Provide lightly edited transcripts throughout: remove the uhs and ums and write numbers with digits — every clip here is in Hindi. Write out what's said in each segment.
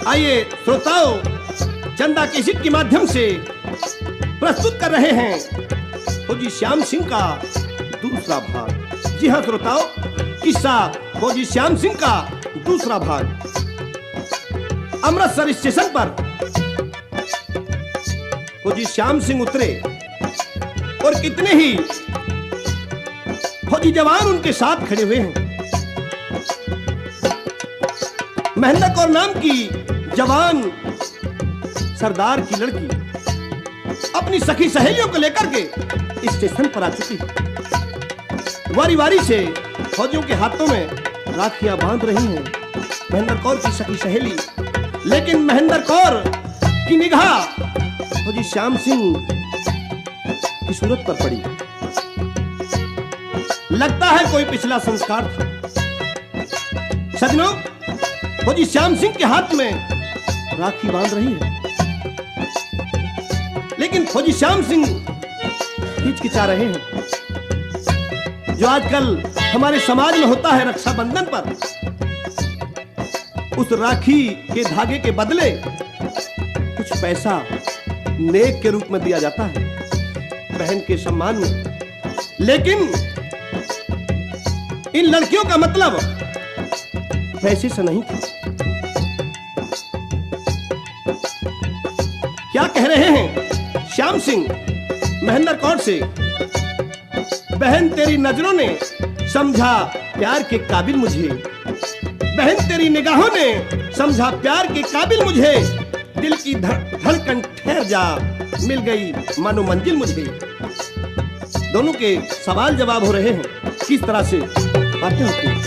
आइए श्रोताओं, चंदा कैसेट के माध्यम से प्रस्तुत कर रहे हैं फौजी श्याम सिंह का दूसरा भाग। जी हाँ श्रोताओं, किस्सा फौजी श्याम सिंह का दूसरा भाग। अमृतसर स्टेशन पर फौजी श्याम सिंह उतरे और कितने ही फौजी जवान उनके साथ खड़े हुए हैं। महेंद्र कौर नाम की जवान सरदार की लड़की अपनी सखी सहेलियों को लेकर के स्टेशन पर आ चुकी है। वारी वारी से फौजियों के हाथों में राखियां बांध रही हैं महेंद्र कौर की सखी सहेली। लेकिन महेंद्र कौर की निगाह फौजी श्याम सिंह की सूरत पर पड़ी। लगता है कोई पिछला संस्कार था। सजनों, फौजी श्याम सिंह के हाथ में राखी बांध रही है, लेकिन फौजी श्याम सिंह हिचकिचा रहे हैं। जो आजकल हमारे समाज में होता है रक्षाबंधन पर, उस राखी के धागे के बदले कुछ पैसा नेक के रूप में दिया जाता है बहन के सम्मान में। लेकिन इन लड़कियों का मतलब पैसे से नहीं था। क्या कह रहे हैं श्याम सिंह महेंद्र कौर से? बहन तेरी नजरों ने समझा प्यार के काबिल मुझे, बहन तेरी निगाहों ने समझा प्यार के काबिल मुझे, दिल की धड़कन ठहर जा, मिल गई मानो मंजिल मुझे। दोनों के सवाल जवाब हो रहे हैं, किस तरह से बातें होती हैं।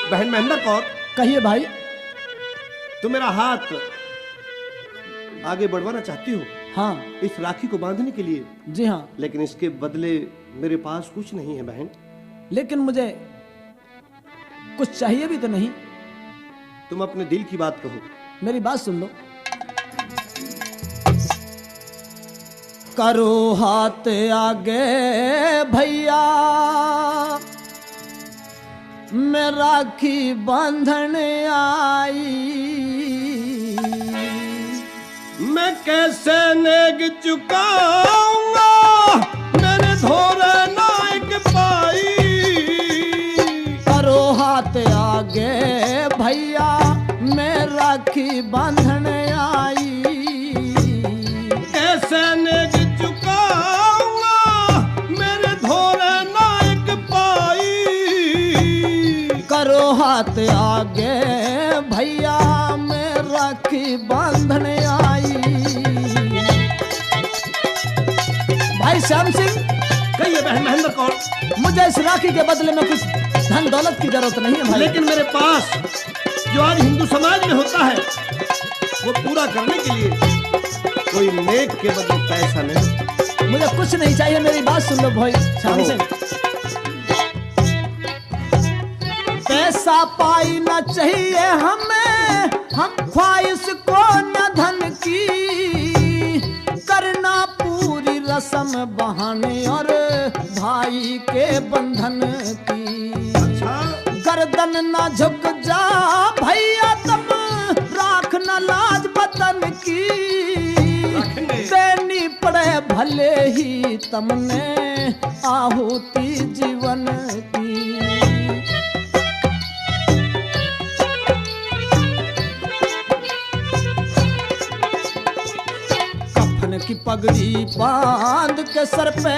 बहन महेंद्र कौर, कहिए भाई। तुम मेरा हाथ आगे बढ़वाना चाहती हो? हाँ। इस राखी को बांधने के लिए? जी हाँ। लेकिन इसके बदले मेरे पास कुछ नहीं है बहन। लेकिन मुझे कुछ चाहिए भी तो नहीं। तुम अपने दिल की बात कहो। मेरी बात सुन लो। करो हाथ आगे भैया, मैं राखी बांधन आई, मैं कैसे नेग चुकाऊंगा, मैंने धोरा नायक पाई। करो हाथ आगे भैया, मैं राखी बांधन आई, कैसे नेग चुकाऊंगा, मैंने धोरा नायक पाई। करो हाथ आगे भैया, मैं राखी बांधन आई। भाई श्याम सिंह, कहिए बहन महेंद्र कौर। मुझे इस राखी के बदले में कुछ धन दौलत की जरूरत नहीं है भाई। लेकिन मेरे पास जो आज हिंदू समाज में होता है वो पूरा करने के लिए कोई नेक के बदले पैसा नहीं। मुझे कुछ नहीं चाहिए, मेरी बात सुन लो भाई श्याम सिंह। पैसा पाई न चाहिए हमें, हम ख्वाहिश को न धन की, करना पूरी रस्म बहाने और भाई के बंधन की। अच्छा, गर्दन न झुक जा भैया, तब राख न लाज वतन की, देनी पड़े भले ही तमने आहुति जीवन की। की पगड़ी बांध के सर पे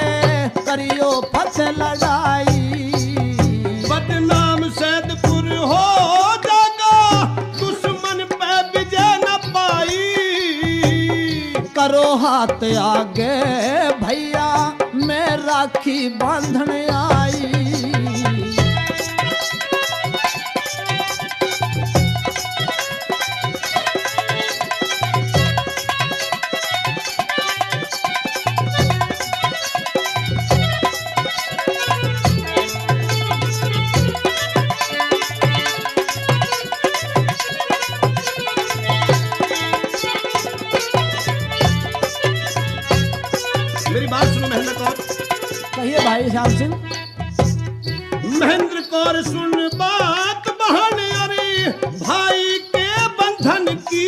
करियो फत लड़ाई, बदनाम सैदपुर हो जागा, दुश्मन पे विजय न पाई। करो हाथ आगे भैया, मैं राखी बांधन आई। मेरी बात सुनो महेंद्र कौर। कहिए भाई श्याम सिंह। महेंद्र कौर सुन बात बहन अरे भाई के बंधन की,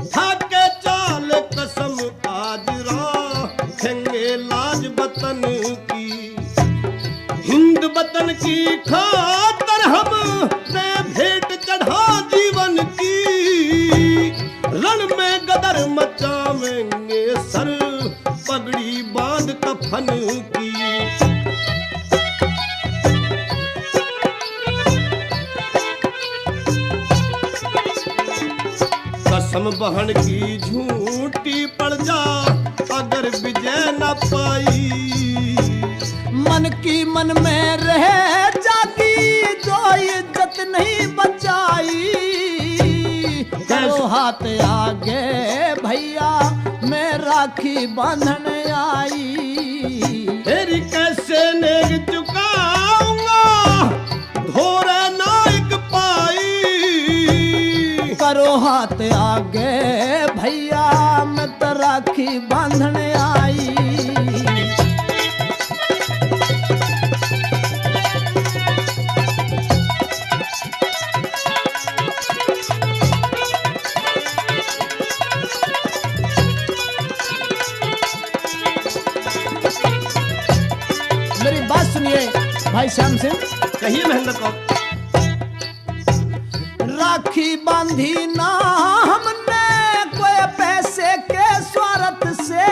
थाके चाल कसम आज राखेंगे लाज वतन की। हिंद वतन की खातर हम ने भेंट चढ़ा जीवन की, रण में गदर मचावेंगे सर पगड़ी बांध कफन की। कसम बहन की झूठी पड़ जा अगर विजय न पाई, मन की मन में रह जागी जो इज्जत नहीं बचाई। करो हाथ आगे भैया मैं राखी बांधन आई। तेरी कैसे नेग चुकाऊंगा धोरे नाइक पाई। करो हाथ आगे भैया मैं तो राखी बांधन आई। मेरी बात सुनिए भाई श्याम सिंह। कहिए महेंद्र कौर। राखी बांधी ना हमने कोई पैसे के स्वार्थ से।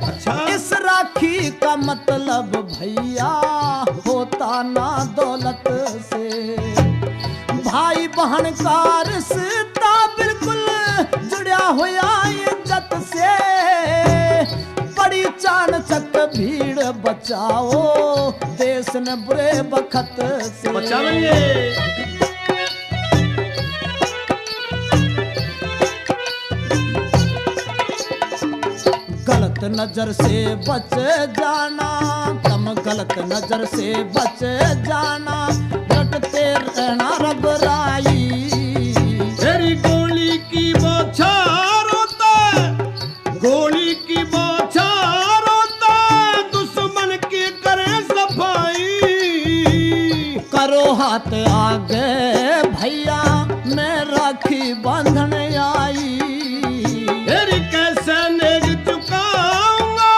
अच्छा। इस राखी का मतलब भैया होता ना दौलत से। भाई बहन का रिश्ता बिल्कुल जुड़ा हुआ इज्जत से। बड़ी चाणचक भीड़ बचाओ देश ने बुरे बखत से। बचावेंगे। गलत नजर से बच जाना, तुम गलत नजर से बच जाना। रटते रहना रबराई। तेरी गोली की बौछार होता है, गोली की बौछार होता है, दुश्मन की करे सफाई। करो हाथ आगे भैया मैं राखी बांधन आई। तेरी कैसे नेग चुकाऊंगा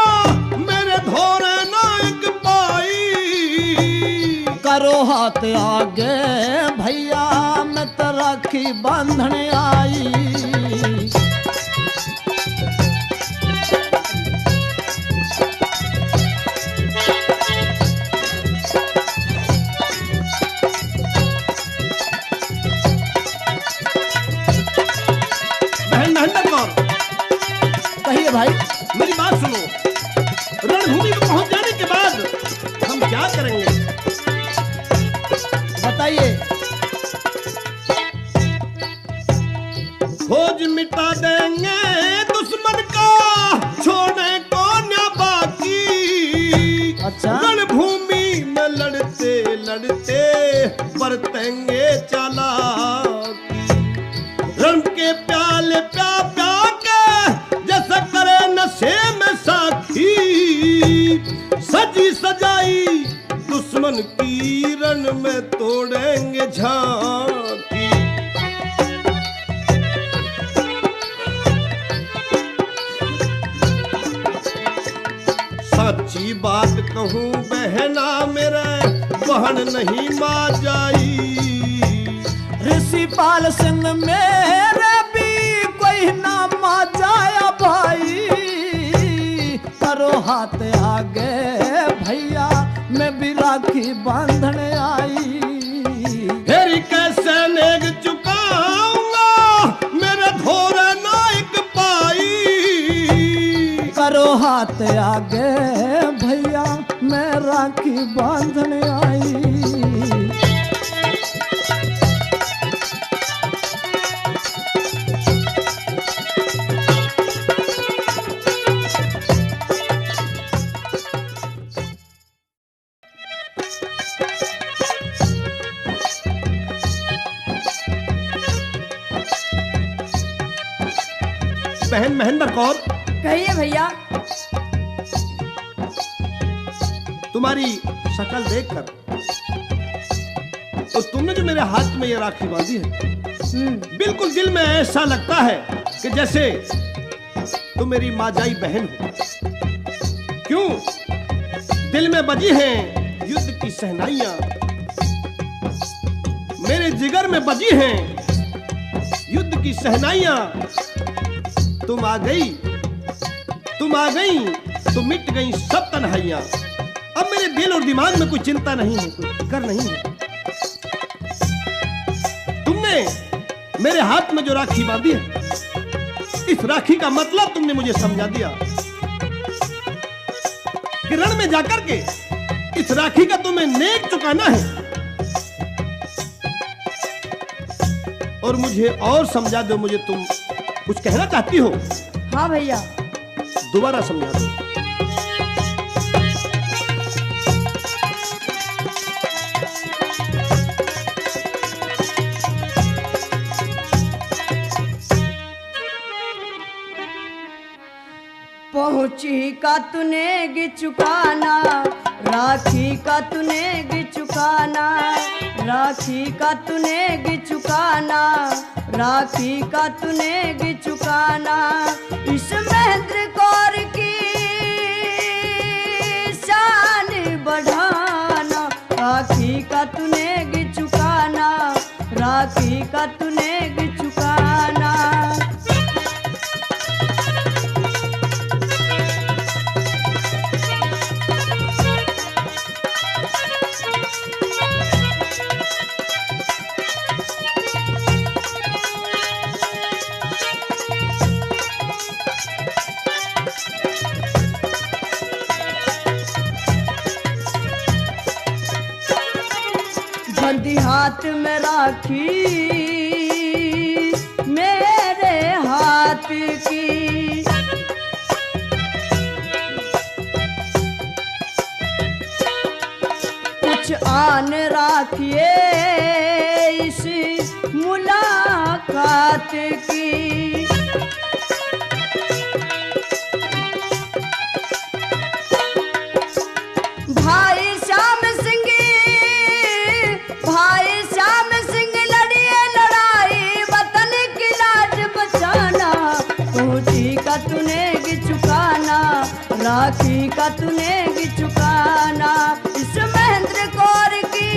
मेरे धोरे नाइक पाई। करो हाथ आगे भैया मैं तो राखी बांधन आई। महेंद्र कौर। कहिए भाई। मेरी बात सुनो। रणभूमि में पहुंच जाने के बाद हम क्या करेंगे बताइए। खोज मिटा देंगे दुश्मन का छोड़ने को न बाकी। अच्छा। रणभूमि में लड़ते लड़ते बरतेंगे चालाकी। रण के प्याले प्या प्या के जैसा करे नशे में साखी। सजी सजाई दुश्मन की रण में तोड़ेंगे झांकी। सच्ची बात कहूँ बहना मेरे बहन नहीं मां जाई। ऋषिपाल सिंह मेरे भी कोई ना मा जाया भाई। करो हाथ आगे भैया मैं भी राखी बांधन आई। तेरी कैसे नेग चुकाऊंगा मेरे धोरे नाइक पाई। करो हाथ आगे भैया मैं राखी बांधन आई। बहन महेंद्र कौर कहिए भैया। तुम्हारी शक्ल देखकर और तुमने जो मेरे हाथ में ये राखी बांधी है, बिल्कुल दिल में ऐसा लगता है कि जैसे तुम मेरी माजाई बहन हो। क्यों? दिल में बजी हैं युद्ध की सहनाइयां, मेरे जिगर में बजी हैं युद्ध की सहनाइयां। तुम आ गई तो मिट गई सब तन्हाइयां। अब मेरे दिल और दिमाग में कोई चिंता नहीं है, कोई फिक्र नहीं है। तुमने मेरे हाथ में जो राखी बांधी है, इस राखी का मतलब तुमने मुझे समझा दिया कि रण में जाकर के इस राखी का तुम्हें नेक चुकाना है। और मुझे और समझा दो, मुझे तुम कुछ कहना चाहती हो? हाँ भैया। दोबारा समझा दो। पहुंची का तूने गिचुकाना, राखी का तूने गिचुकाना, राखी का तूने गिचुकाना, राखी का तूने गिचुकाना। इस महेंद्र कौर की शान बढ़ाना, राखी का तूने गिचुकाना, राखी का तूने गिचुकाना। बंदी हाथ में राखी मेरे हाथ की, कुछ आन राखिए इस मुलाकात की। भाई श्याम सिंह, भाई श्याम सिंह लड़िए लड़ाई, वतन की लाज बचाना। पहुंची का तूने गिचुकाना, राखी का तूने गिचुकाना। इस महेंद्र कौर की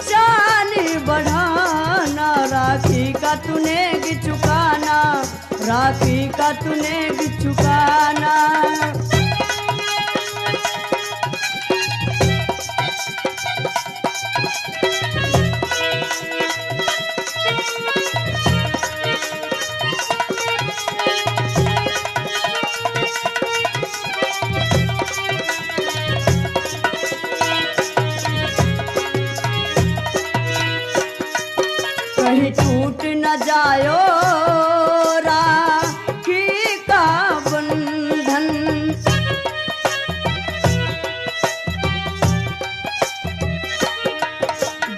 शान बढ़ाना, राखी का तूने गिचुकाना, राखी का तूने गिचुकाना। कहीं टूट न जायो राखी का बंधन,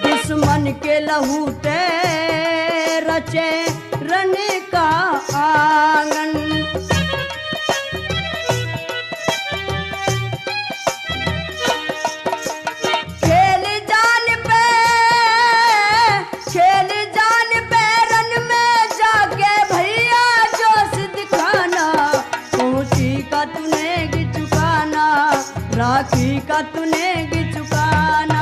दुश्मन के लहू ते रचे रन का आंगन। खेल जान पे रन में जाके भैया जोश दिखाना। पहुंची का तूने गिचुकाना, राखी का तूने गिचुकाना।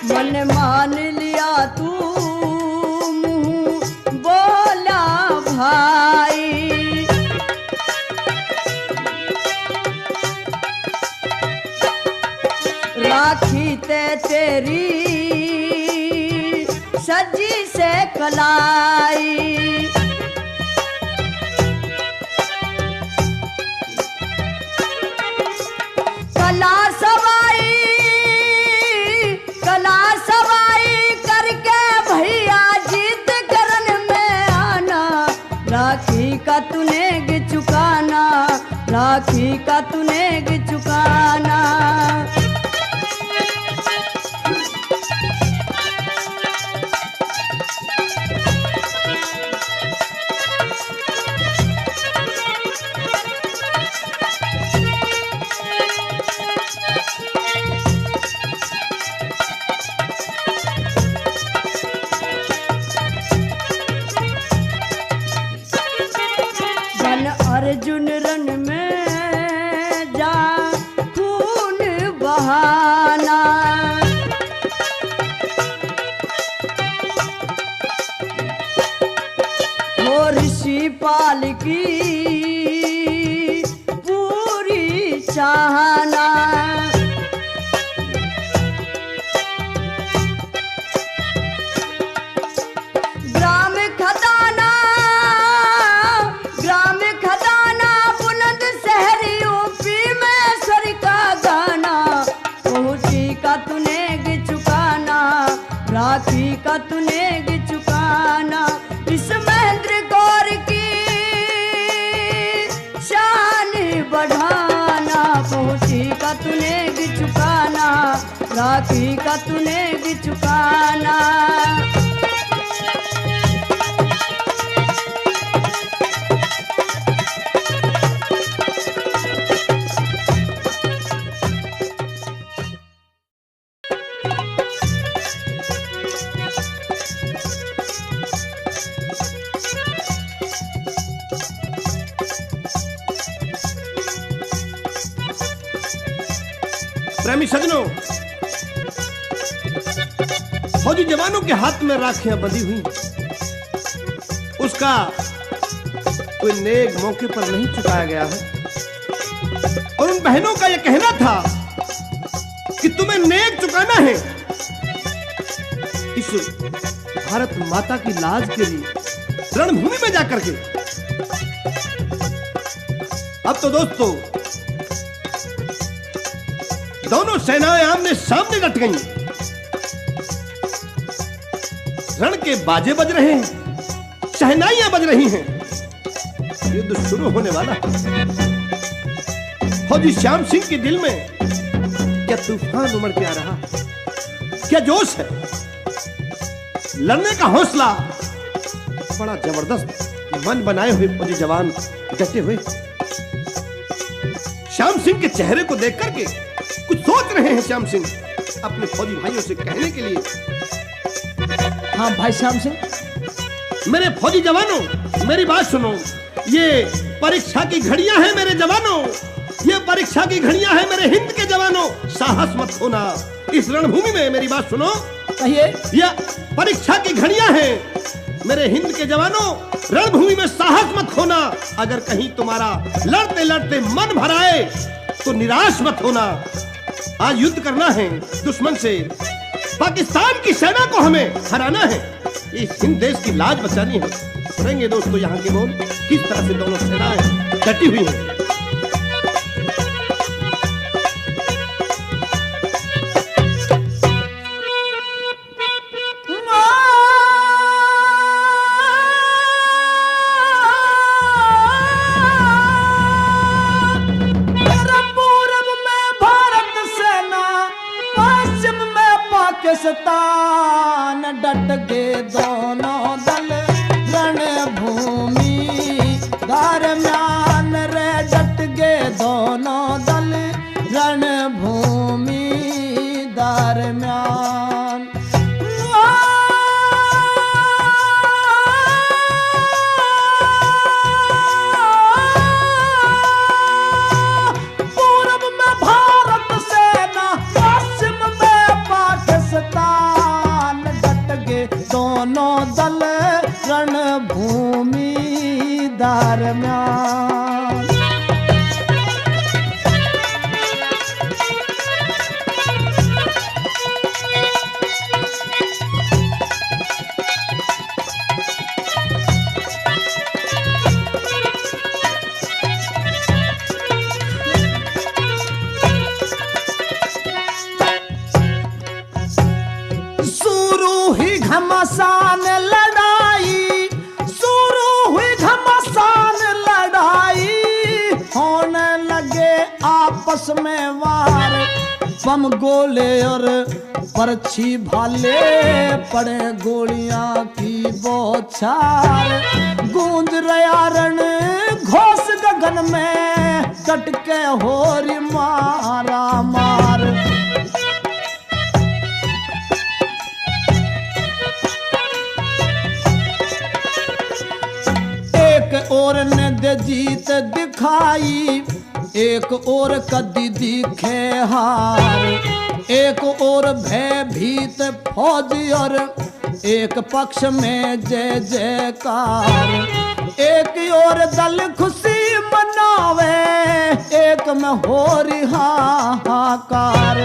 मन मान लिया तू मुंह बोला भाई, राखी ते तेरी सजी से कलाई। कला सवाई राखी का तूने चुकाना। जन अर्जुन रण में जा खून बहाना। वो ऋषि पाल की पूरी चाहना। ग्राम खदाना बुलंद शहर यूपी में स्वर का गाना। पहुंची का तूने चुकाना, राखी का तूने चुकाना। इस महेंद्र गौर की शान बढ़ाना। पहुंची का तूने चुकाना, राखी का तूने चुकाना। प्रेमी सजनों, फौजी जवानों के हाथ में राखियां बंधी हुई, उसका कोई नेक मौके पर नहीं चुकाया गया है। और उन बहनों का यह कहना था कि तुम्हें नेक चुकाना है इस भारत माता की लाज के लिए रणभूमि में जाकर के। अब तो दोस्तों दोनों सेनाएं आमने सामने डट गईं। रण के बाजे बज रहे हैं, शहनाइयां बज रही हैं, युद्ध शुरू होने वाला है। फौजी श्याम सिंह के दिल में क्या तूफान उमड़ के आ रहा, क्या जोश है, लड़ने का हौसला बड़ा जबरदस्त। मन बनाए हुए फौजी जवान डटे हुए श्याम सिंह के चेहरे को देख करके कुछ सोच रहे हैं श्याम सिंह अपने फौजी भाइयों से कहने के लिए। हाँ भाई श्याम सिंह, मेरे फौजी जवानों, मेरी बात सुनो। ये परीक्षा की घड़ियां हैं मेरे जवानों, ये परीक्षा की घड़ियां हैं मेरे हिंद के जवानों। साहस मत खोना इस रणभूमि में, मेरी बात सुनो। कहिए। यह परीक्षा की घड़ियां हैं मेरे हिंद के जवानों, रणभूमि में साहस मत खोना। अगर कहीं तुम्हारा लड़ते लड़ते मन भराए तो निराश मत होना। आज युद्ध करना है दुश्मन से, पाकिस्तान की सेना को हमें हराना है, इस हिंद देश की लाज बचानी है। सुनेंगे दोस्तों यहाँ के बोल किस तरह से दोनों सेनाएं डटी हुई हैं। पाकिस्तान डट गए दोनों दल रणभूमि दरम्यान रे। डट गए दोनों दल रणभूमि दरम्यान। पूर्व में भारत सेना, पश्चिम में पाकिस्तान डट गए दोनों दल रणभूमि दरम्यान। घमासान लड़ाई, शुरू हुई घमासान लड़ाई, होने में वार, बम गोले और परछी भाले पड़े गोलियां की बौछार। गूंज रया रण घोष गगन में, डटके होरी मारा मार। एक और ने दे जीत दिखाई, एक और कदी दिखे हार। एक और भयभीत फौज और एक पक्ष में जय जयकार। एक और दल खुशी मनावे, एक में हो रही हाहाकार।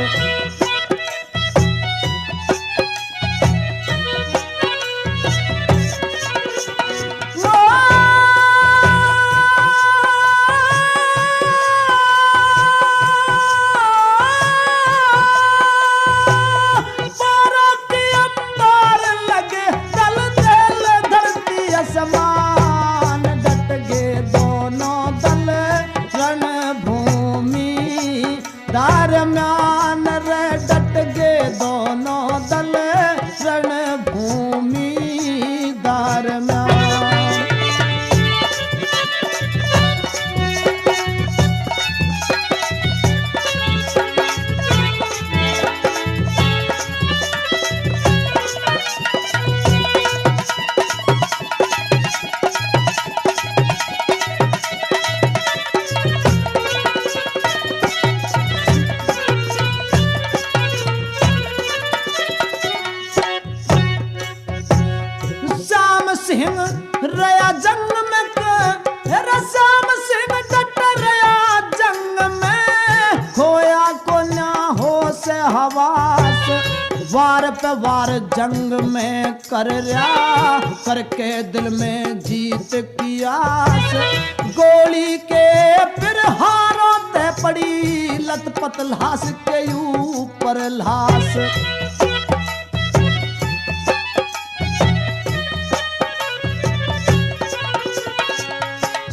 दरम्यान रे डट गे दोनों दल रणभूमि दरम्यान। सिंह रया जंग में श्याम सिंह डट रया जंग में, खोया को ना हो से हवास। वार पे वार जंग में कर रहा, करके दिल में जीत की आस। गोली के फिर हारों ते पड़ी, लतपत लाश के ऊपर लाश।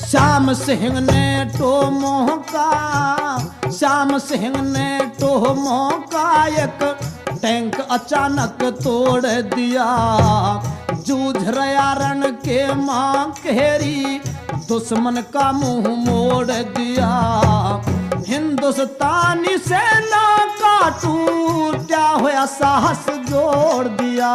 श्याम सिंह ने तो मौका, श्याम सिंह ने तो मौका, एक टैंक अचानक तोड़ दिया। जूझ रया रण के मां घेरी, दुश्मन का मुंह मोड़ दिया। हिंदुस्तानी सेना का टूटा हुआ साहस जोड़ दिया।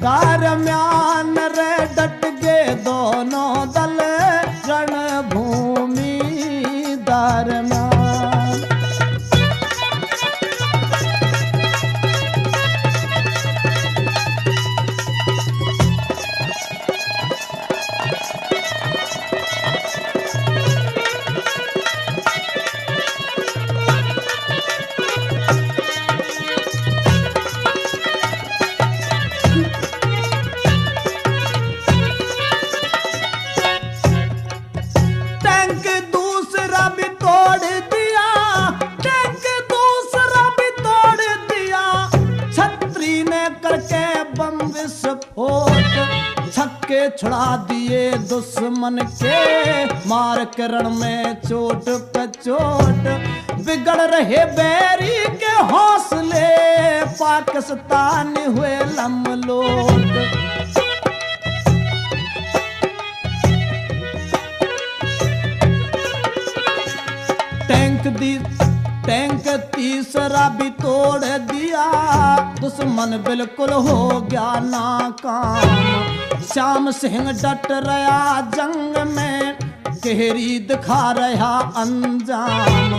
दरम्यान रे डट गे दोनों दल रणभूमि दरम्यान। छक्के छुड़ा दिए दुश्मन के, मार के रण में चोट पे चोट। बिगड़ रहे बैरी के हौसले, पाकिस्तानी हुए लमलोट। टैंक तीसरा भी तोड़ दिया, दुश्मन बिल्कुल हो गया नाकाम। श्याम सिंह डट रहा जंग में, केहरी दिखा रहा अंजाम।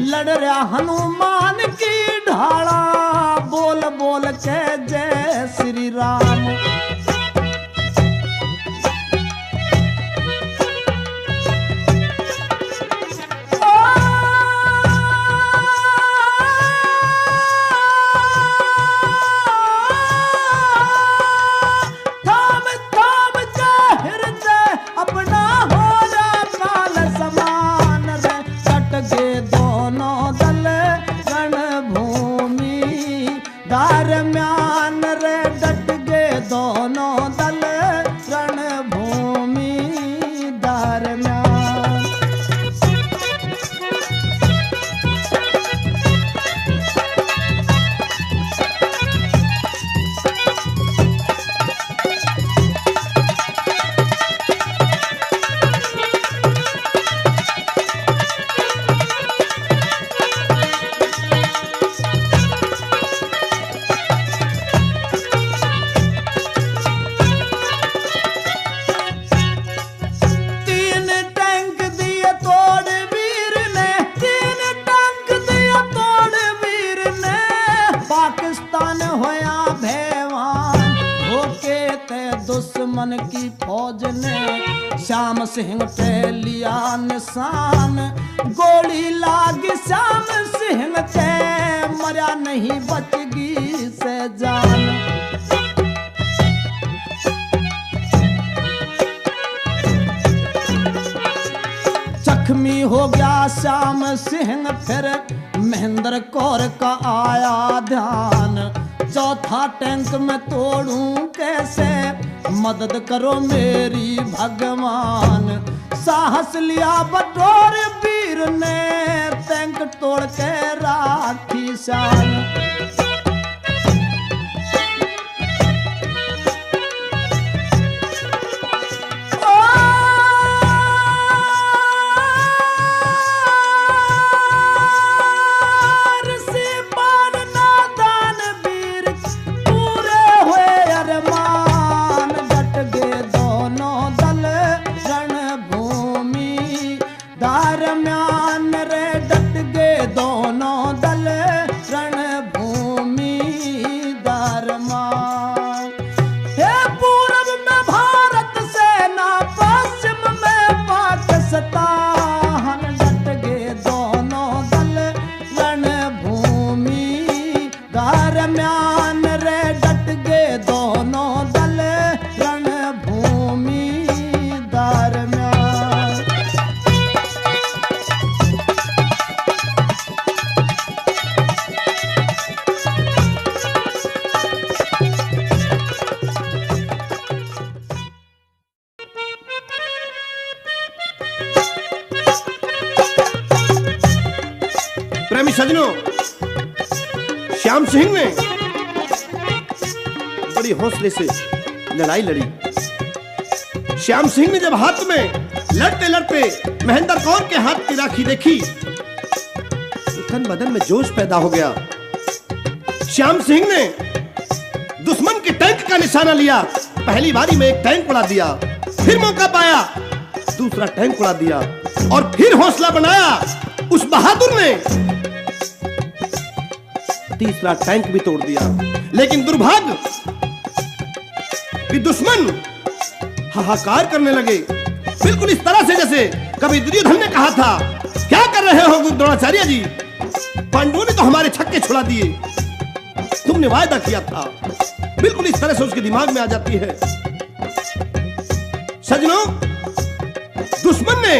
लड़ रहा हनुमान की ढाला, बोल बोल के जय श्री राम। दोनों दल रणभूमि दरम्यान। दुश्मन की फौज ने श्याम सिंह पे लिया निशान। गोली लागी श्याम सिंह के मरा नहीं बचगी से जान। जख्मी हो गया श्याम सिंह फिर महेंद्र कौर का आया ध्यान। चौथा टैंक में तोड़ूं कैसे मदद करो मेरी भगवान। साहस लिया बटोर वीर ने टैंक तोड़ के राखी शान। प्रेमी सजनों, श्याम सिंह ने बड़ी हौसले से लड़ाई लड़ी। श्याम सिंह ने जब हाथ में लड़ते लड़ते महेंद्र कौर के हाथ की राखी देखी तो तन बदन में जोश पैदा हो गया। श्याम सिंह ने दुश्मन के टैंक का निशाना लिया। पहली बारी में एक टैंक उड़ा दिया, फिर मौका पाया दूसरा टैंक उड़ा दिया और फिर हौसला बनाया उस बहादुर ने तीसरा टैंक भी तोड़ दिया। लेकिन दुर्भाग्य कि दुश्मन हाहाकार करने लगे, बिल्कुल इस तरह से जैसे कभी दुर्योधन ने कहा था, क्या कर रहे हो द्रोणाचार्य जी, पांडवों ने तो हमारे छक्के छुड़ा दिए, तुमने वायदा किया था। बिल्कुल इस तरह से उसके दिमाग में आ जाती है। सजनों, दुश्मन ने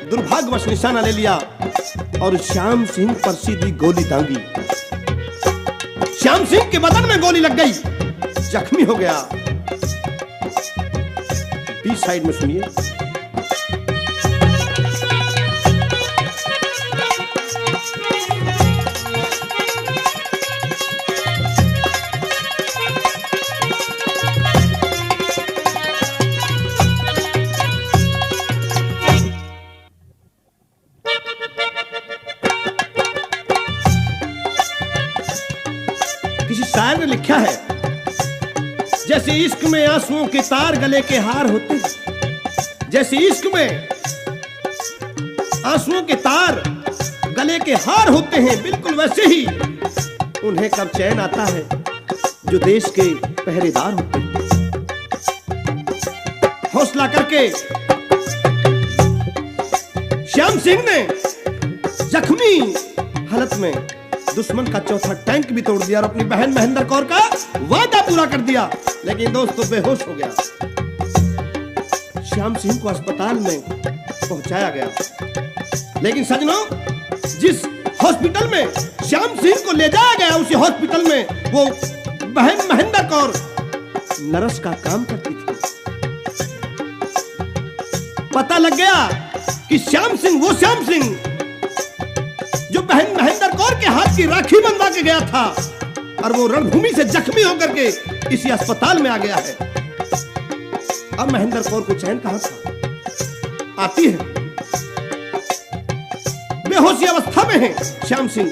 दुर्भाग्यवश निशाना ले लिया और श्याम सिंह पर सीधी गोली दांगी। श्याम सिंह के बदन में गोली लग गई, जख्मी हो गया। बी साइड में सुनिए। किसी शायर ने लिखा है, जैसे इश्क में आंसुओं के तार गले के हार होते हैं, जैसे इश्क में आंसुओं के तार गले के हार होते हैं, बिल्कुल वैसे ही उन्हें कब चैन आता है जो देश के पहरेदार होते हैं। हौसला करके श्याम सिंह ने जख्मी हालत में दुश्मन का चौथा टैंक भी तोड़ दिया और अपनी बहन महेंद्र कौर का वादा पूरा कर दिया। लेकिन दोस्तों, बेहोश हो गया। श्याम सिंह को अस्पताल में पहुंचाया गया। लेकिन सजनों, जिस हॉस्पिटल में श्याम सिंह को ले जाया गया, उसी हॉस्पिटल में वो बहन महेंद्र कौर नरस का काम करती थी। पता लग गया कि श्याम सिंह वो श्याम सिंह जो बहन महेंद्र कौर के हाथ की राखी बनवा के गया था और वो रणभूमि से जख्मी होकर के इसी अस्पताल में आ गया है। अब महेंद्र कौर को चैन कहां था? आती है, बेहोशी अवस्था में है श्याम सिंह।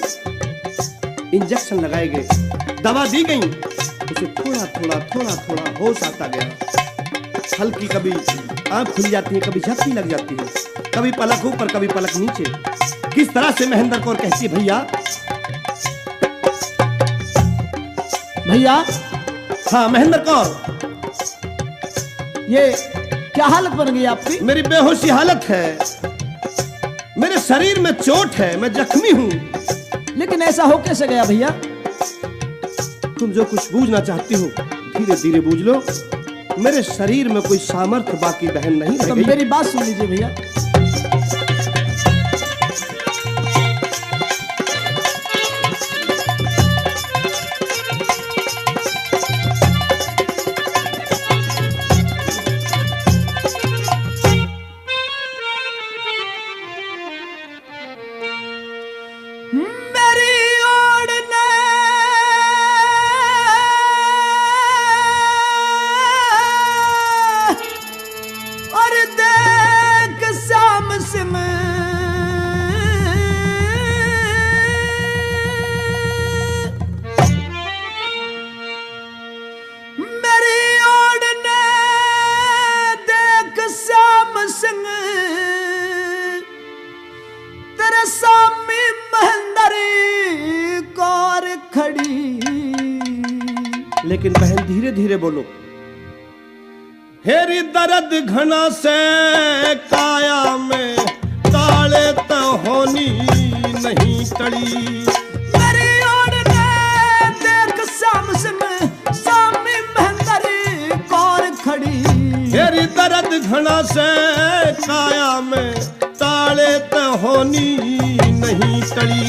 इंजेक्शन लगाए गए, दवा दी गई, उसे थोड़ा थोड़ा होश आता गया। हल्की कभी आंख खुल जाती है, कभी झपकी लग जाती है, कभी पलक ऊपर कभी पलक नीचे। किस तरह से महेंद्र कौर कहती है, भैया हाँ महेंद्र कौर, ये क्या हालत बन गई आपकी? मेरी बेहोशी हालत है, मेरे शरीर में चोट है, मैं जख्मी हूं। लेकिन ऐसा हो कैसे गया भैया? तुम जो कुछ बूझना चाहती हो धीरे धीरे बूझ लो। मेरे शरीर में कोई सामर्थ्य बाकी बहन नहीं रह तो गई। मेरी बात सुन लीजिए भैया। लेकिन बहन धीरे धीरे बोलो। हेरी दर्द घना से काया में ताले तो होनी नहीं टड़ी। मेरी ओर ने देख शाम सिंह सामी महेंद्र कौर खड़ी। हेरी दर्द घना से काया में ताले तो होनी नहीं टड़ी।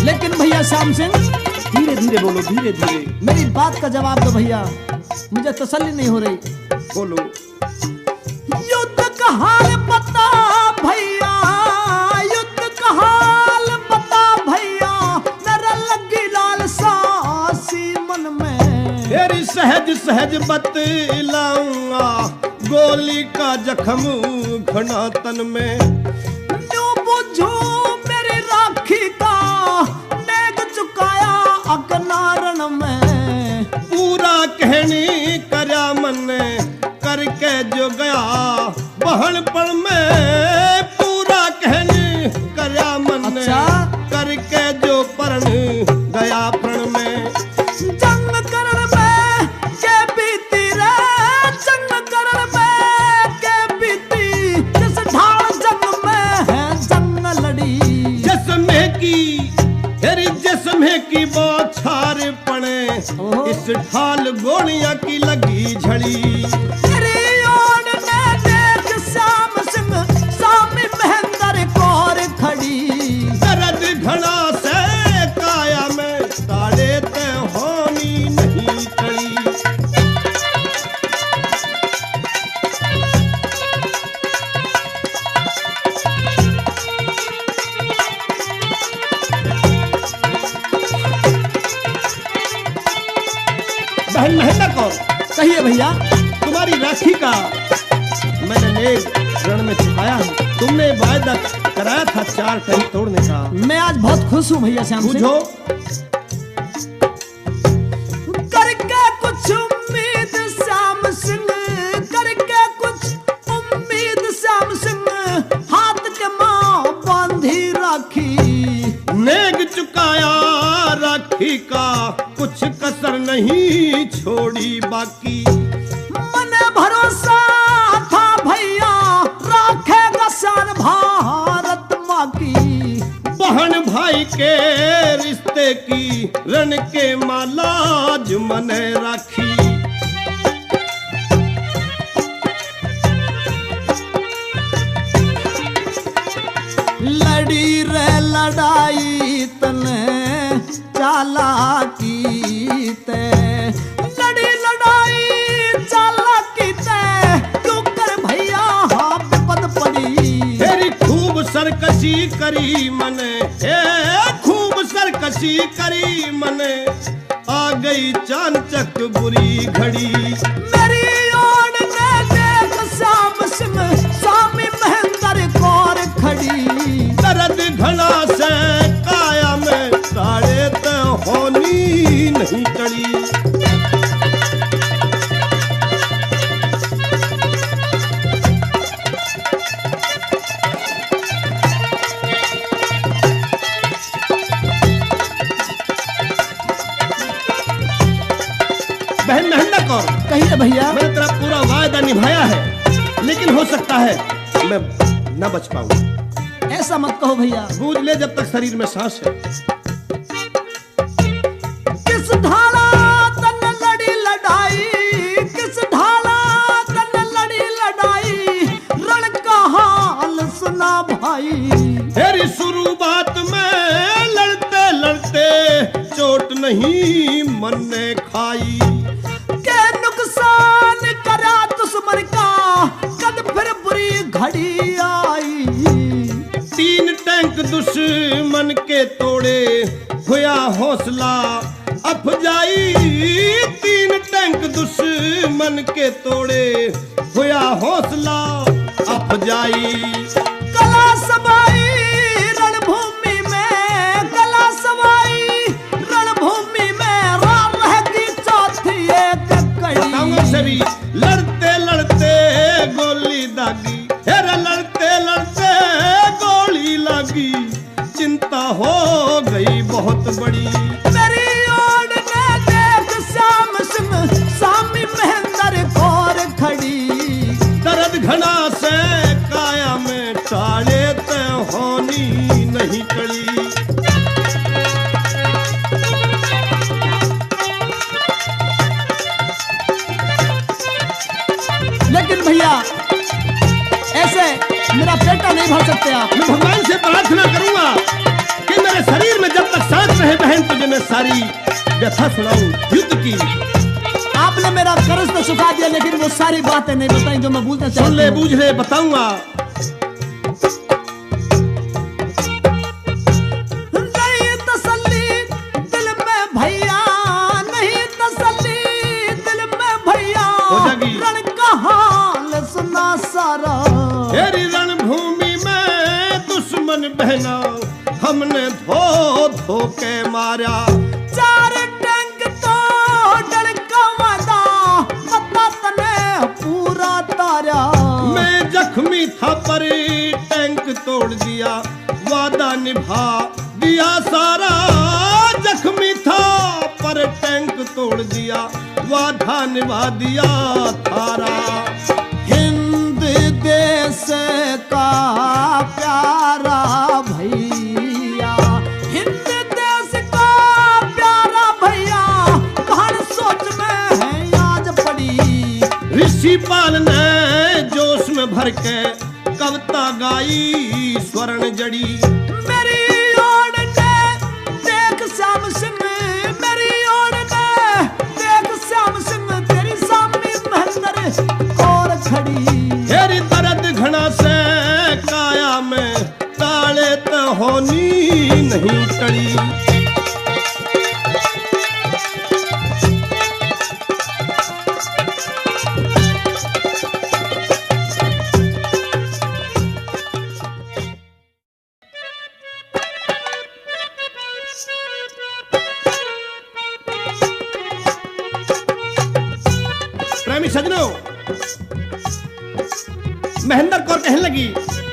लेकिन भैया श्याम सिंह धीरे धीरे बोलो, धीरे धीरे। मेरी बात का जवाब दो भैया, मुझे तसल्ली नहीं हो रही। बोलो। युद्ध का हाल बता भैया, युद्ध का हाल बता भैया, मेरा लगी लाल सासी मन में। तेरी सहज सहज बतलाऊंगा, गोली का जख्म घना तन में। न्यू बुझू मेरी राखी का नेग चुकाया अकनारण में। पूरा कहनी करया मन करके जो गया बहनपण में। पूरा कहनी करया मन अच्छा? करके जो परण गया प्रण में। जंग करण में के बीती रे, जंग करण में के बीती, जिस ढाल जंग में है जंग लड़ी। जिसमें की तेरी जिसमें की बौछार पड़े, इस ढाल गोलियां की लगी झड़ी। तेरी ओर ने देख श्याम सिंह सामी महेंद्र कौर खड़ी। दर्द घना से काया में ताड़े ते होनी नहीं टड़ी। बहन महेंद्र कौर, कहिए भैया। तुम्हारी राखी का मैंने नेग रण में चुकाया हूँ। तुमने वायदा कराया था 4 टन तोड़ने का। मैं आज बहुत खुश हूँ भैया श्याम सिंह। बुझो। करके कुछ उम्मीद श्याम सिंह, करके कुछ उम्मीद श्याम सिंह, हाथ के माँ बांधी राखी। नेग चुकाया राखी का, कुछ कसर नहीं छोड़ी बाकी। मन भरोसा था भैया, राखेगा शान भारत माँ की। बहन भाई के रिश्ते की रण के माला जुमने राखी। सरकशी करी मने, खूब सरकशी करी मने, आ गई चानचक बुरी घड़ी। मेरी ओर ने देख श्याम सिंह स्वामी महेंद्र कौर खड़ी। दर्द घना से काया में साड़े तो होनी नहीं टड़ी। बहन महेंद्र कौर, कहिए भैया। मैंने तेरा पूरा वायदा निभाया है, लेकिन हो सकता है मैं न बच पाऊं। ऐसा मत कहो भैया। बूझ ले जब तक शरीर में सांस है। किस ढाला तन लड़ी लड़ाई, किस ढाला तन लड़ी लड़ाई, रण का हाल सुना भाई। तेरी शुरुआत में लड़ते लड़ते चोट नहीं मन ने खाई। के नुकसान करा दुश्मन का, कद फिर बुरी घड़ी आई। 3 टैंक दुश्मन के तोड़े, हुआ हौसला अफजाई। 3 टैंक दुश्मन के तोड़े, हुआ हौसला अफजाई। कला सवाई रणभूमि में, कला सवाई रणभूमि में, राम रहेगी चौथी एक कड़ी। से भी लड़ते लड़ते गोली दागी, हेरा लड़ते लड़ते गोली लगी। चिंता हो गई बहुत बड़ी। मेरी ओर ने देख श्याम सिंह स्वामी महेंद्र कौर खड़ी। दर्द घना से काया में टाड़े ते होनी नहीं टड़ी। लेकिन भैया ऐसे मेरा पेटा नहीं भर सकते आप। मैं भगवान से प्रार्थना करूंगा कि मेरे शरीर में जब तक सांस रहे बहन तुझे मैं सारी व्यथा सुनाऊं युद्ध की। आपने मेरा कर्ज तो चुका दिया, लेकिन वो सारी बातें नहीं बताई जो मैं भूलना सुन ले चाहता हूं। बूझ ले बताऊंगा। नहीं तसल्ली दिल में भैया, नहीं तसल्ली दिल में भैया, हो जाएगी। रण का हाल सुना सारा। तेरी रणभूमि में दुश्मन बहना हमने धो धो के मारा। 4 टैंक तो डड़का वादा, पता तने पूरा तारा। मैं जख्मी था पर टैंक तोड़ दिया, वादा निभा दिया सारा। जख्मी था पर टैंक तोड़ दिया, वादा निभा दिया थारा। हिंद देश का प्यारा भैया, हिंद देश का प्यारा भैया, कहानी सोच में है आज पड़ी। ऋषिपाल ने जोश में भर के कविता गाई स्वर्ण जड़ी। मेरी ओर ने देख श्याम सिंह, मेरी ओर ने देख श्याम सिंह, तेरी सामने महेंद्र कौर खड़ी। तेरी दर्द घना से काया में ताले तो होनी नहीं टड़ी। प्रेमी सजनों, महेंद्र कौर कहने लगी,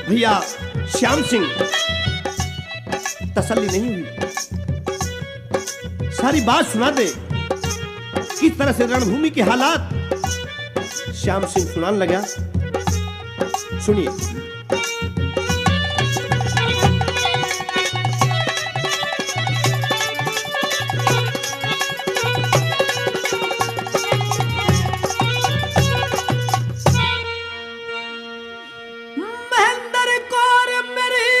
भैया श्याम सिंह तसल्ली नहीं हुई, सारी बात सुना दे। किस तरह से रणभूमि के हालात श्याम सिंह सुनाने लगा। सुनिए। महेंद्र कौर मेरी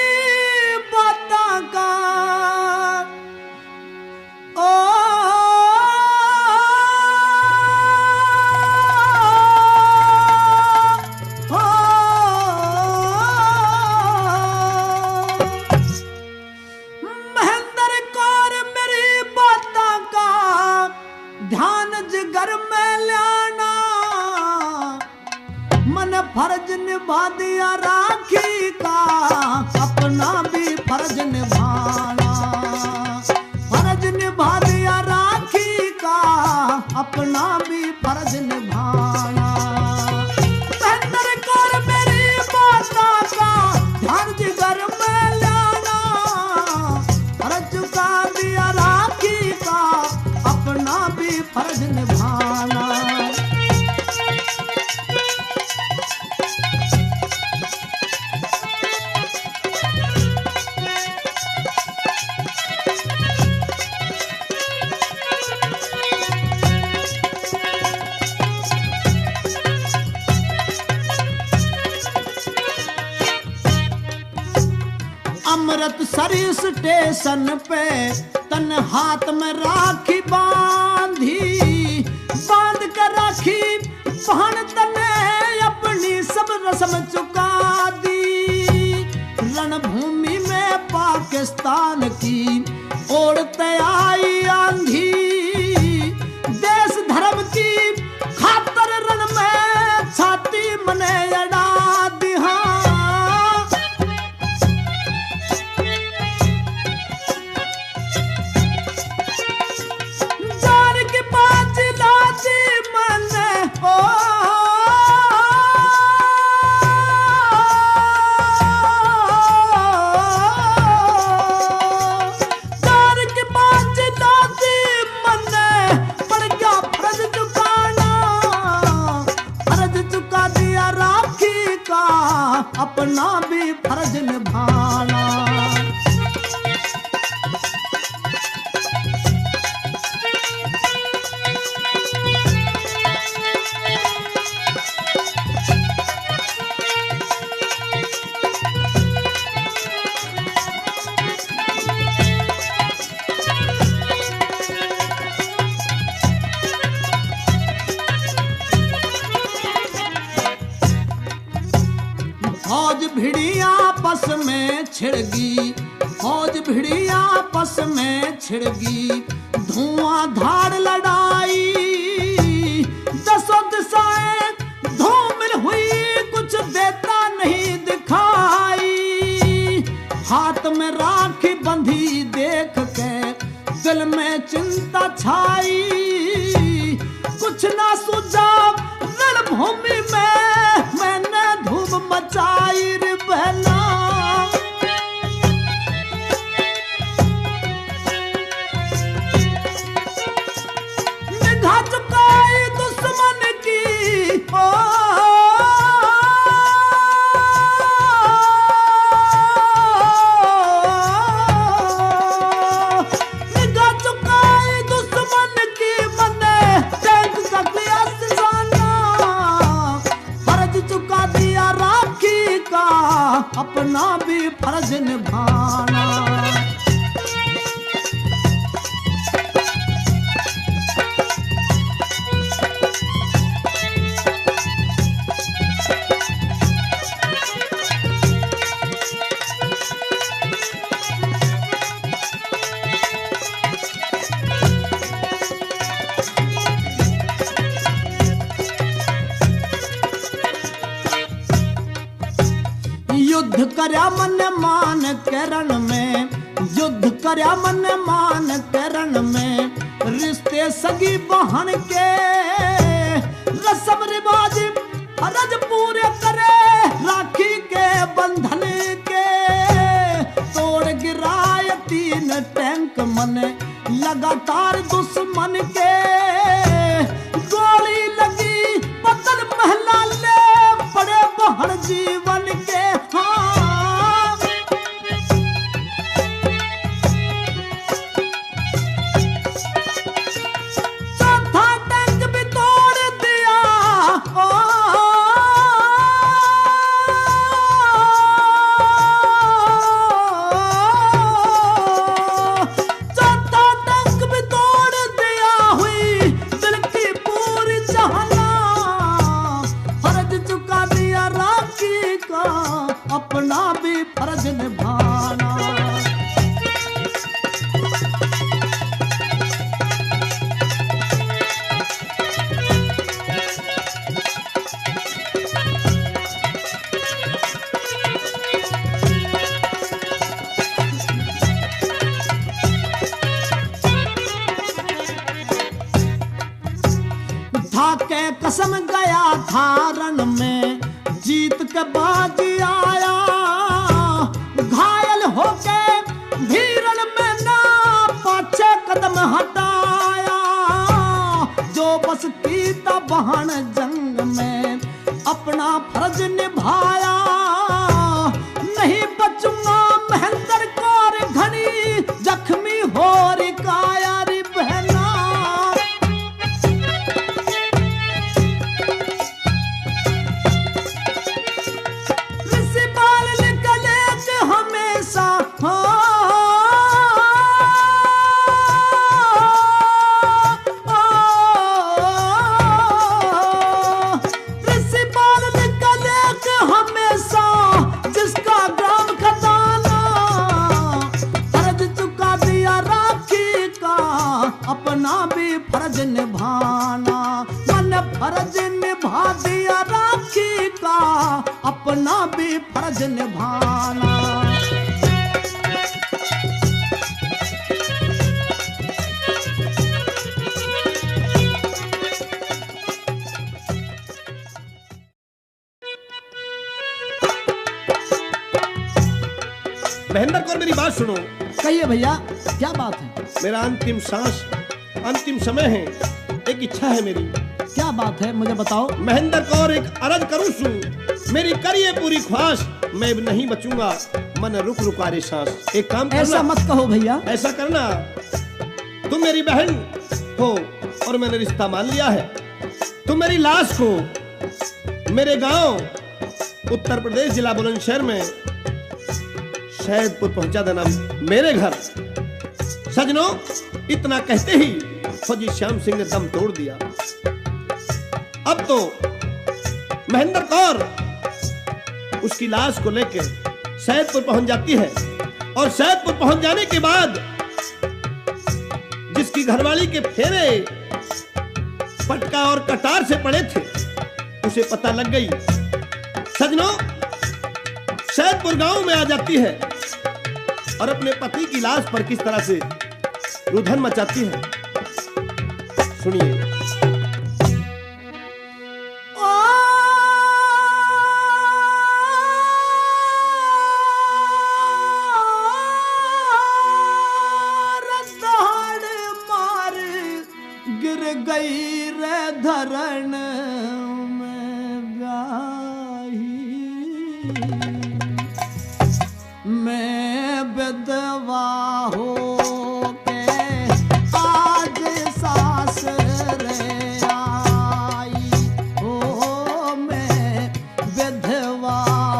बातों का ओ फर्ज निभा दिया राखी का, अपना भी फर्ज निभाना। फर्ज निभा दिया राखी का, अपना भी फर्ज निभाना। महेंद्र कौर मेरी माता का ध्यान जिगर में लाना। फर्ज चुका दिया राखी का, अपना भी फर्ज निभाना। अमृतसरी स्टेशन पे तन हाथ में राखी बांधी, बांध कर राखी बहन तने अपनी सब रस्म चुका दी। रणभूमि में पाकिस्तान की ओढ़ते आई आंधी, देश धर्म की खातर रण में छाती मने अड़ा दी। अपना भी फर्ज निभाना। फौज भिड़ी आपस में छिड़गी, फौज भिड़ी आपस में छिड़गी, धुआंधार लड़ाई। दसों दिशाएं धूमिल हुई, कुछ देता नहीं दिखाई। हाथ में राखी बंधी देख के दिल में चिंता छाई। कुछ ना सूझा रणभूमि में, मैंने धूम मचाई रे बहना। निगाह चुकाई दुश्मन की, निगाह चुकाई दुश्मन की, मने टैंक का किया सिसाना। फर्ज चुका दिया राखी का, अपना भी फर्ज निभाना। युद्ध करया मन मान करण में, युद्ध करया मन मान करण में, रिश्ते सगी बहन के रस्म रिवाज फर्ज पूरे करे। राखी के बंधन के तोड़ गिराए 3 टैंक मन, लगातार दुश्मन के गोली लगी बदल महला ले पड़े बहन जीवन के। चौथा टैंक भी तोड़ दिया, चौथा टैंक भी तोड़ दिया, हुई दिल की पूरी चाहना। फर्ज चुका दिया राखी का, अपना भी फर्ज निभाना। कसम गया था रण में, जीत के बाजी आया, घायल होके भीरण में ना पाछे कदम हटाया। जो बस कीता बहन जंग में अपना फर्ज निभाया, नहीं बचूंगा महेंद्र कौर घनी जख्मी हो री काया री बहना। प्रिंसिपल निकले के हमेशा प्रिंसिपल निकले के हमेशा जिसका ग्राम खजाना, फर्ज चुका दिया राखी का अपना भी फर्ज निभाना। मन फर्ज निभा दिया राखी का अपना भी फर्ज निभाना। महेंद्र कौर मेरी बात सुनो। कहिए भैया क्या बात है? मेरा अंतिम सांस, अंतिम समय है, एक इच्छा है मेरी। क्या बात है मुझे बताओ। महेंद्र कौर एक अरज करूं सू, मेरी करिए पूरी ख्वाहिश, मैं अब नहीं बचूंगा, मन रुक रुका रे सांस। एक काम करना, ऐसा मत कहो भैया। ऐसा करना, तुम मेरी बहन हो और मैंने रिश्ता मान लिया है। तुम मेरी लाश को मेरे गांव उत्तर प्रदेश जिला बुलंदशहर में शहदपुर पहुंचा देना, मेरे घर। सजनों, इतना कहते ही फौजी श्याम सिंह ने दम तोड़ दिया। अब तो महेंद्र कौर उसकी लाश को लेकर शहदपुर पहुंच जाती है, और शहदपुर पहुंच जाने के बाद जिसकी घरवाली के फेरे पटका और कटार से पड़े थे, उसे पता लग गई। सजनों, शहदपुर गांव में आ जाती है और अपने पति की लाश पर किस तरह से रुधन मचाती है, सुनिए। गिर गई रे धरण में ब्याही, मैं विधवा हो के आज सास रे आई। ओ मैं विधवा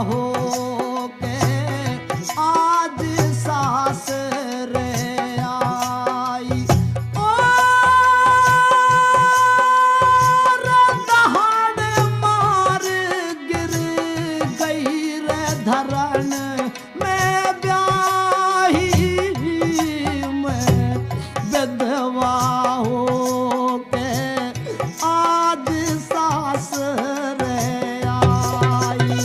हो के आज सास रे आई। ओ दहाड़ मार गिर गई रे धरण में ब्याही, मैं विधवा हो के आज सास रे आई।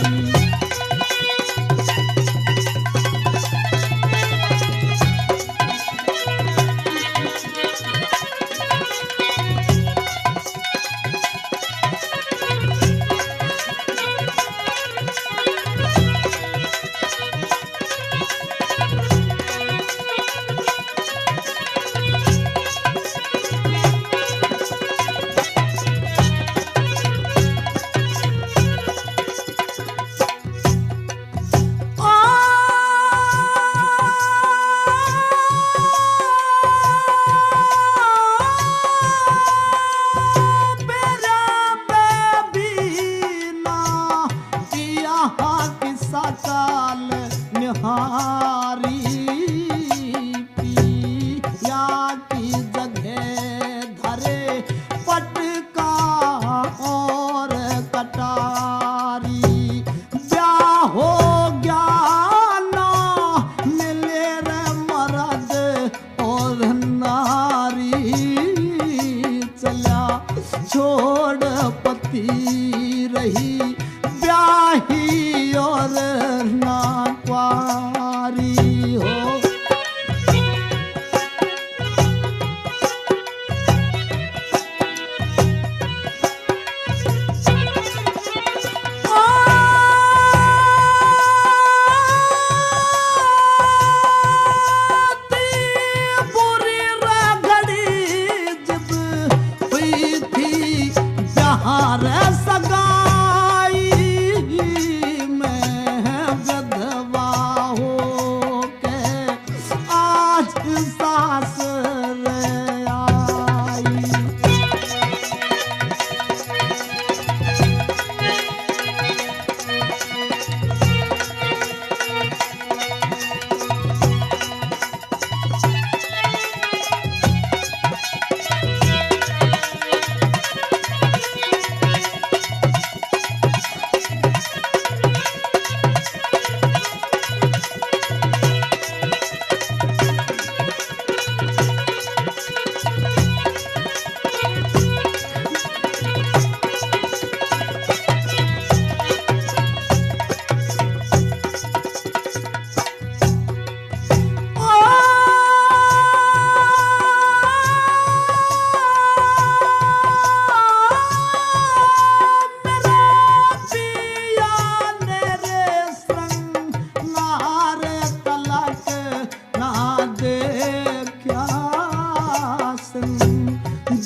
काल निहारी पिया की जगह धरे पटका और कटारी। ब्याह हो गया ना मिले रे मर्द और नारी, चला छोड़ पति रही ब्याही और ना क्वारी हो। सगाई में विधवा हो के आज सास रे आई।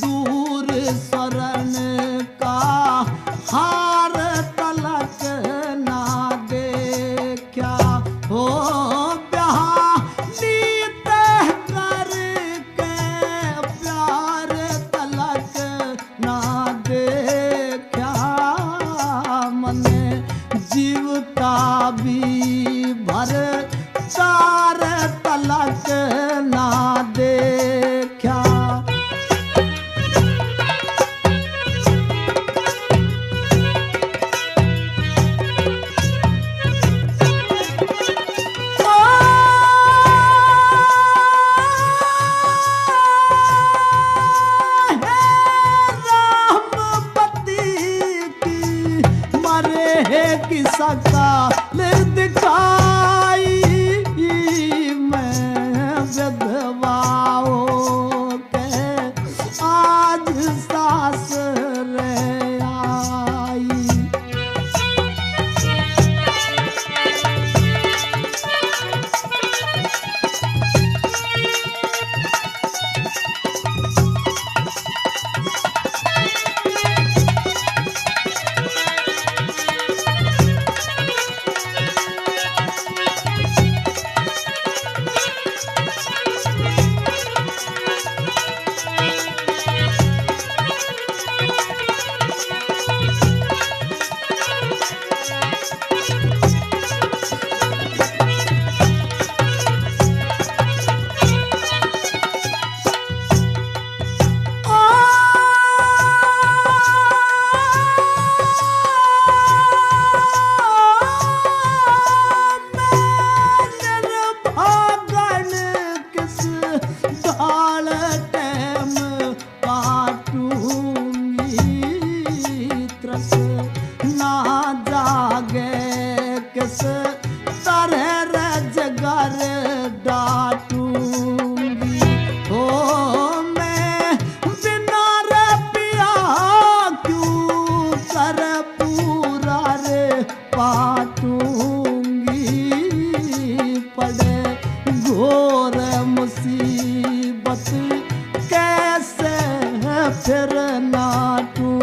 दूर शरण का हार तलक ना देखा हो नीत करके प्यार तलक ना देखा मने जीव का भी भर चार तलक ना देखा। की सकाल दिखाई मैं विधवा हो के आज सास रे आई। किस तरह रजगर डाटूंगी हो मैं बिना रे पिया क्यों कर पूरा रे पाटूंगी पड़े घोर मुसीबत कैसे फिर नाटूंगी।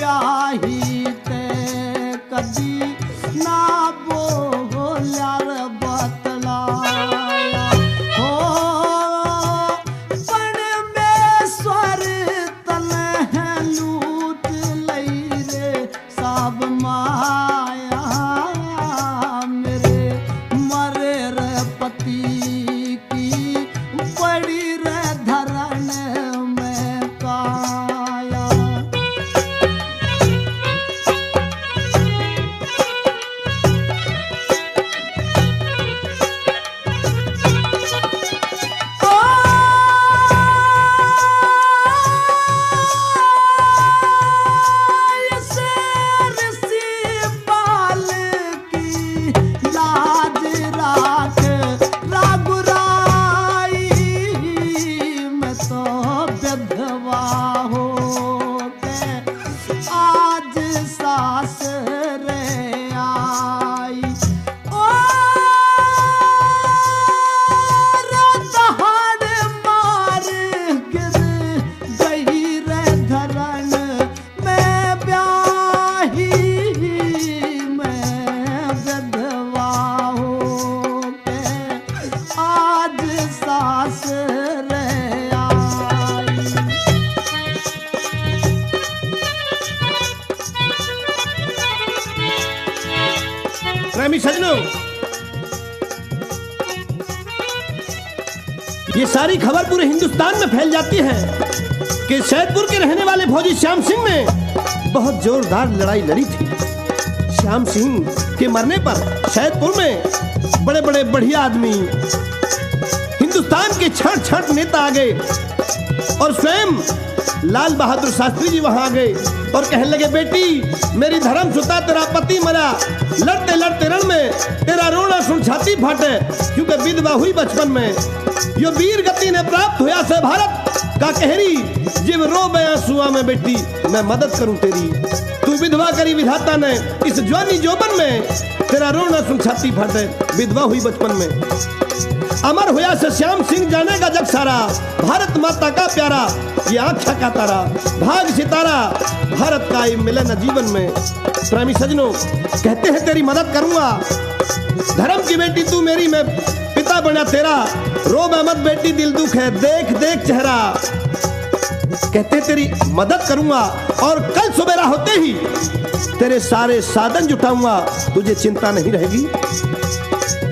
ब्याही ते कदी ना बोल्या रे बतलाया हो परमेश्वर तने लूट लई रे सब माया मेरे मरे रे पति की बड़ी रे धरण में काया प्रेमी सजनों, ये सारी खबर पूरे हिंदुस्तान में फैल जाती है कि सैदपुर के रहने वाले फौजी श्याम सिंह ने बहुत जोरदार लड़ाई लड़ी थी। श्याम सिंह के मरने पर सैदपुर में बड़े बड़े बढ़िया आदमी, हिंदुस्तान के छठ छठ नेता आ गए और स्वयं लाल बहादुर शास्त्री जी वहां आ गए और कहने लगे, बेटी मेरी धर्म सुता तेरा पति मरा, लड़ते लड़ते रण में तेरा रोना सुन छाती फाटे, क्योंकि विधवा हुई बचपन में। यो वीर गति ने प्राप्त हुआ से भारत का कहरी, जिव रो बया सुआ में बेटी मैं मदद करूं तेरी। तू विधवा करी विधाता ने इस जवानी जोबन में, तेरा रोना सुन छाती फाटे, विधवा हुई बचपन में। अमर हुआ से श्याम सिंह जानेगा जग सारा, भारत माता का प्यारा ये आँखा का तारा, भाग सितारा भारत का ये मिलन जीवन में। प्रेमी सजनों, कहते हैं तेरी मदद करूंगा, धर्म की बेटी तू मेरी, मैं पिता बना तेरा, रो मत बेटी दिल दुख है देख देख चेहरा। कहते तेरी मदद करूंगा और कल सवेरा होते ही तेरे सारे साधन जुटाऊंगा, तुझे चिंता नहीं रहेगी।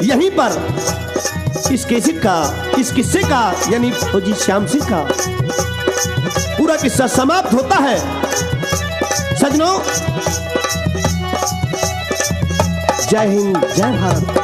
यहीं पर इस किस्से का यानी फौजी श्याम सिंह का पूरा किस्सा समाप्त होता है। सजनों, जय हिंद, जय भारत।